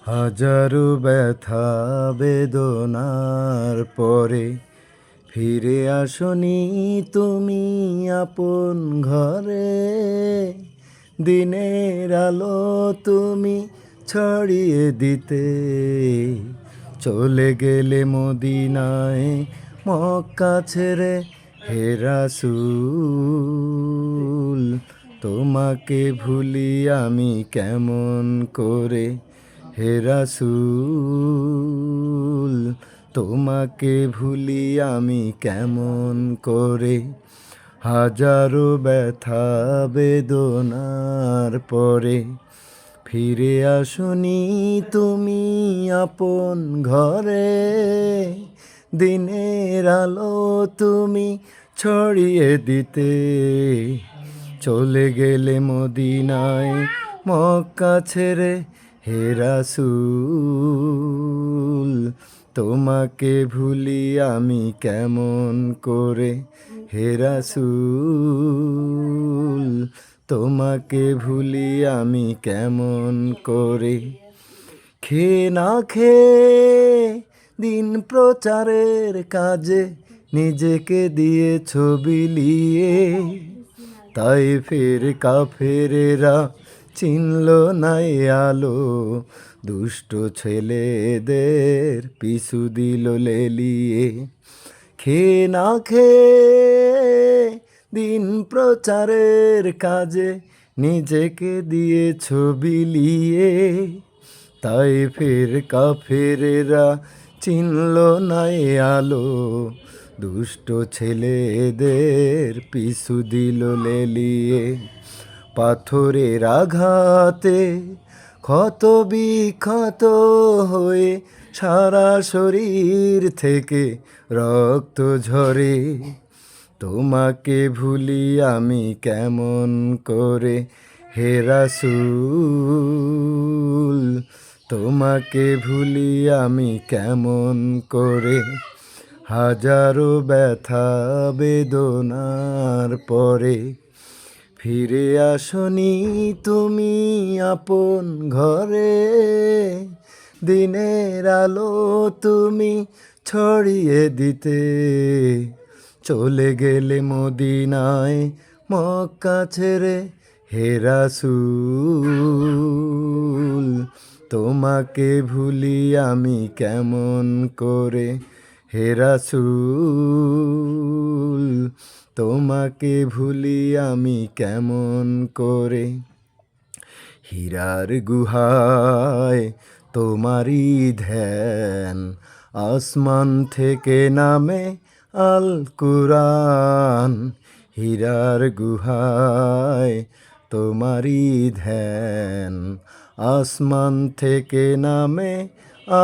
হাজারো ব্যথা বেদনার পরে ফিরে আসনি তুমি আপন ঘরে। দিনের আলো তুমি ছড়িয়ে দিতে চলে গেলে মদিনায় মক্কা ছেড়ে। হে রাসূল তোমাকে ভুলি আমি কেমন করে। হে রাসূল তোমাকে ভুলি আমি কেমন করে। হাজারো ব্যথা বেদনার পরে ফিরে আসনি তুমি আপন ঘরে। দিনের আলো তুমি ছড়িয়ে দিতে চলে গেলে মদিনায় মক্কা ছেড়ে। হে রাসূল তোমাকে ভুলি আমি কেমন করে। হে রাসূল তোমাকে ভুলি আমি কেমন করে। খেয়ে না খেয়ে দিন প্রচারের কাজে নিজেকে দিয়ে ছবি লিয়ে। তাই ফের কাফেরেরা চিনল নাই আলো, দুষ্ট ছেলেদের পিছু দিল লেলিয়ে। খেয়ে না খেয়ে দিন প্রচারের কাজে নিজেকে দিয়ে ছবি লিয়ে। তাই ফের কাফেরেরা চিনল নাই আলো, দুষ্ট ছেলেদের পিছু দিল লেলিয়ে। পাথরের আঘাতে ক্ষত বিক্ষত হয়ে সারা শরীর থেকে রক্ত ঝরে। তোমাকে ভুলি আমি কেমন করে। হে রাসূল তোমাকে ভুলি আমি কেমন করে। হাজারো ব্যথা বেদনার পরে ফিরে আসনি তুমি আপন ঘরে। দিনের আলো তুমি ছড়িয়ে দিতে চলে গেলে মদিনায় মক্কা ছেড়ে। হে রাসূল তোমাকে ভুলি আমি কেমন করে। হে রাসূল তোমাকে ভুলি আমি কেমন করে। হীরার গুহায় তোমারই ধ্যান, আসমান থেকে নামে আল কুরআন। হীরার গুহায় তোমারই ধ্যান, আসমান থেকে নামে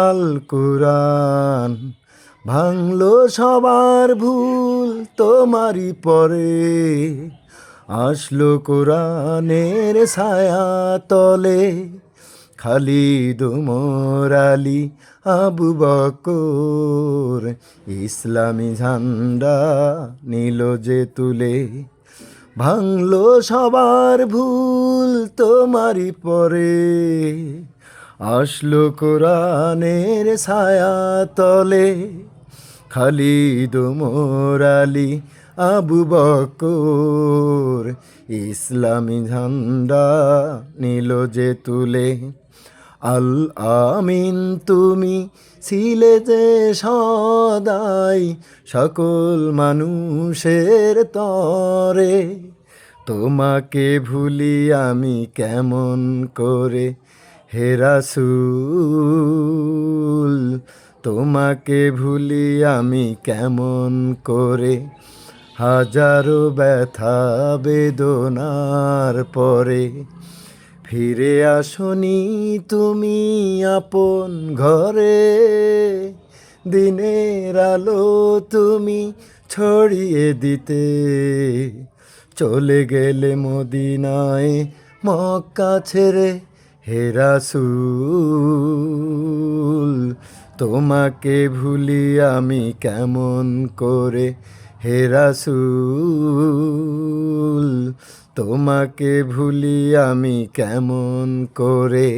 আল কুরআন। ভাঙলো সবার ভুল তোমারই পরে, আসলো কোরআনের ছায়া তলে। খালিদ ওমর আলী আবু বকর ইসলামী ঝান্ডা নিল যে তুলে। ভাঙলো সবার ভুল তোমারই পরে, আসলো কোরআনের ছায়া তলে। খালিদ ওমর আলী আবু বকর ইসলামী ঝান্ডা নিল যে তুলে। আল আমিন তুমি ছিলে যে সদাই সকল মানুষের তরে। তোমাকে ভুলি আমি কেমন করে। হে রাসূল তোমাকে ভুলি আমি কেমন করে। হাজারো ব্যথা বেদনার পরে ফিরে আসনি তুমি আপন ঘরে। দিনের আলো তুমি ছড়িয়ে দিতে চলে গেলে মদিনায় মক্কা ছেড়ে। হে রাসূল তোমাকে ভুলি আমি কেমন করে। হে রাসূল তোমাকে ভুলি আমি কেমন করে।